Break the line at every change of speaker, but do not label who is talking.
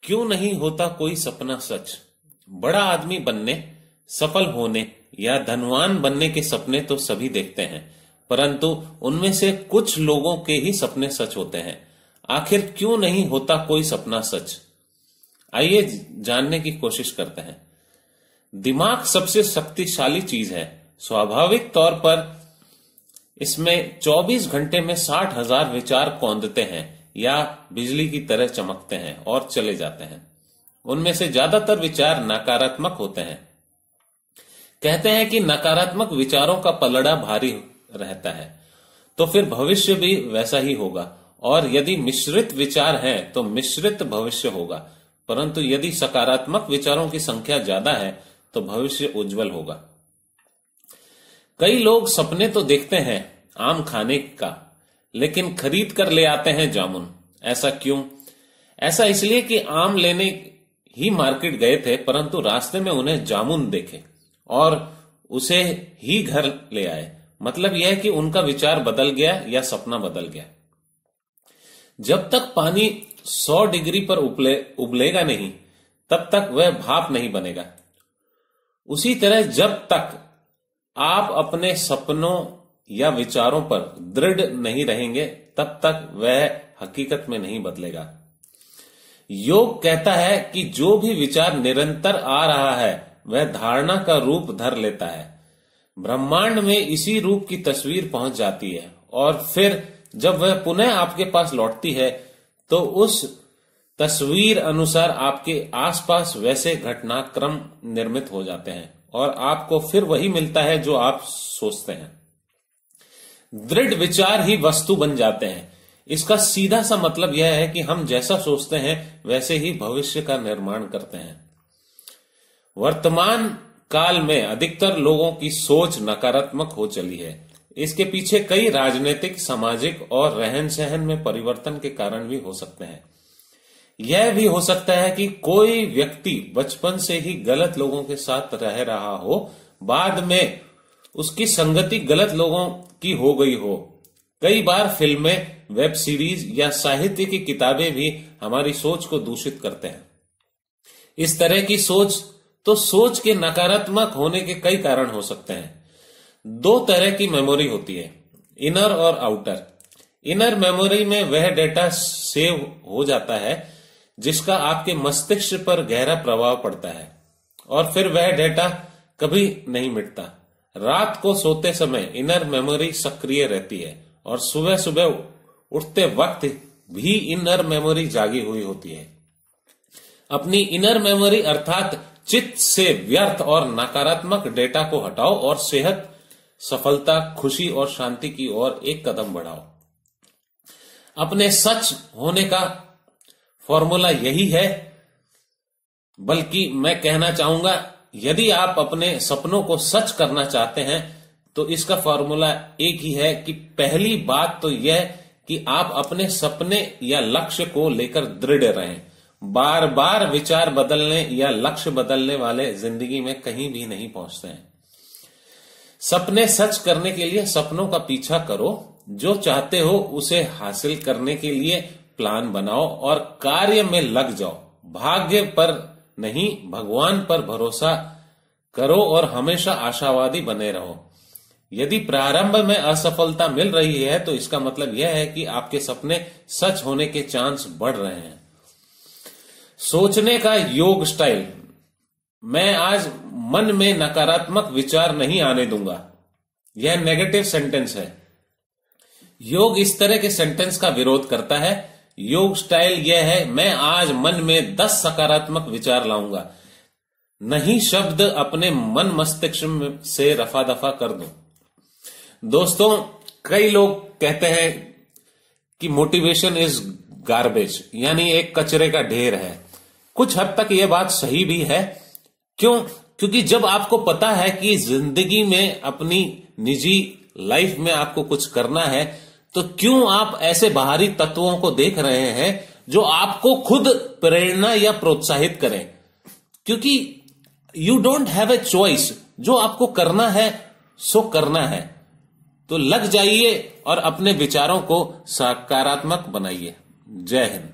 क्यों नहीं होता कोई सपना सच। बड़ा आदमी बनने, सफल होने या धनवान बनने के सपने तो सभी देखते हैं, परंतु उनमें से कुछ लोगों के ही सपने सच होते हैं। आखिर क्यों नहीं होता कोई सपना सच? आइए जानने की कोशिश करते हैं। दिमाग सबसे शक्तिशाली चीज है। स्वाभाविक तौर पर इसमें 24 घंटे में 60,000 विचार कौंधते हैं या बिजली की तरह चमकते हैं और चले जाते हैं। उनमें से ज्यादातर विचार नकारात्मक होते हैं। कहते हैं कि नकारात्मक विचारों का पलड़ा भारी रहता है, तो फिर भविष्य भी वैसा ही होगा, और यदि मिश्रित विचार हैं तो मिश्रित भविष्य होगा। परंतु यदि सकारात्मक विचारों की संख्या ज्यादा है तो भविष्य उज्जवल होगा। कई लोग सपने तो देखते हैं आम खाने का, लेकिन खरीद कर ले आते हैं जामुन। ऐसा क्यों? ऐसा इसलिए कि आम लेने ही मार्केट गए थे, परंतु रास्ते में उन्हें जामुन देखे और उसे ही घर ले आए। मतलब यह है कि उनका विचार बदल गया या सपना बदल गया। जब तक पानी 100 डिग्री पर उबलेगा नहीं, तब तक वह भाप नहीं बनेगा। उसी तरह जब तक आप अपने सपनों या विचारों पर दृढ़ नहीं रहेंगे, तब तक वह हकीकत में नहीं बदलेगा। योग कहता है कि जो भी विचार निरंतर आ रहा है वह धारणा का रूप धर लेता है। ब्रह्मांड में इसी रूप की तस्वीर पहुंच जाती है, और फिर जब वह पुनः आपके पास लौटती है तो उस तस्वीर अनुसार आपके आसपास वैसे घटनाक्रम निर्मित हो जाते हैं और आपको फिर वही मिलता है जो आप सोचते हैं। दृढ़ विचार ही वस्तु बन जाते हैं। इसका सीधा सा मतलब यह है कि हम जैसा सोचते हैं वैसे ही भविष्य का निर्माण करते हैं। वर्तमान काल में अधिकतर लोगों की सोच नकारात्मक हो चली है। इसके पीछे कई राजनीतिक, सामाजिक और रहन सहन में परिवर्तन के कारण भी हो सकते हैं। यह भी हो सकता है कि कोई व्यक्ति बचपन से ही गलत लोगों के साथ रह रहा हो, बाद में उसकी संगति गलत लोगों की हो गई हो। कई बार फिल्में, वेब सीरीज या साहित्य की किताबें भी हमारी सोच को दूषित करते हैं। इस तरह की सोच के नकारात्मक होने के कई कारण हो सकते हैं। 2 तरह की मेमोरी होती है, इनर और आउटर। इनर मेमोरी में वह डेटा सेव हो जाता है जिसका आपके मस्तिष्क पर गहरा प्रभाव पड़ता है, और फिर वह डेटा कभी नहीं मिटता। रात को सोते समय इनर मेमोरी सक्रिय रहती है और सुबह सुबह उठते वक्त भी इनर मेमोरी जागी हुई होती है। अपनी इनर मेमोरी अर्थात चित्त से व्यर्थ और नकारात्मक डेटा को हटाओ और सेहत, सफलता, खुशी और शांति की ओर एक कदम बढ़ाओ। अपने सच होने का फॉर्मूला यही है, बल्कि मैं कहना चाहूंगा, यदि आप अपने सपनों को सच करना चाहते हैं तो इसका फॉर्मूला एक ही है कि पहली बात तो यह कि आप अपने सपने या लक्ष्य को लेकर दृढ़ रहें। बार बार विचार बदलने या लक्ष्य बदलने वाले जिंदगी में कहीं भी नहीं पहुंचते हैं। सपने सच करने के लिए सपनों का पीछा करो। जो चाहते हो उसे हासिल करने के लिए प्लान बनाओ और कार्य में लग जाओ। भाग्य पर नहीं, भगवान पर भरोसा करो और हमेशा आशावादी बने रहो। यदि प्रारंभ में असफलता मिल रही है तो इसका मतलब यह है कि आपके सपने सच होने के चांस बढ़ रहे हैं। सोचने का योग स्टाइल। मैं आज मन में नकारात्मक विचार नहीं आने दूंगा, यह नेगेटिव सेंटेंस है। योग इस तरह के सेंटेंस का विरोध करता है। योग स्टाइल यह है, मैं आज मन में 10 सकारात्मक विचार लाऊंगा। नहीं शब्द अपने मन मस्तिष्क से रफा दफा कर दो। दोस्तों, कई लोग कहते हैं कि मोटिवेशन इज गार्बेज, यानी एक कचरे का ढेर है। कुछ हद तक यह बात सही भी है। क्यों? क्योंकि जब आपको पता है कि जिंदगी में, अपनी निजी लाइफ में आपको कुछ करना है, तो क्यों आप ऐसे बाहरी तत्वों को देख रहे हैं जो आपको खुद प्रेरणा या प्रोत्साहित करें? क्योंकि you don't have a choice. जो आपको करना है सो करना है। तो लग जाइए और अपने विचारों को सकारात्मक बनाइए। जय हिंद।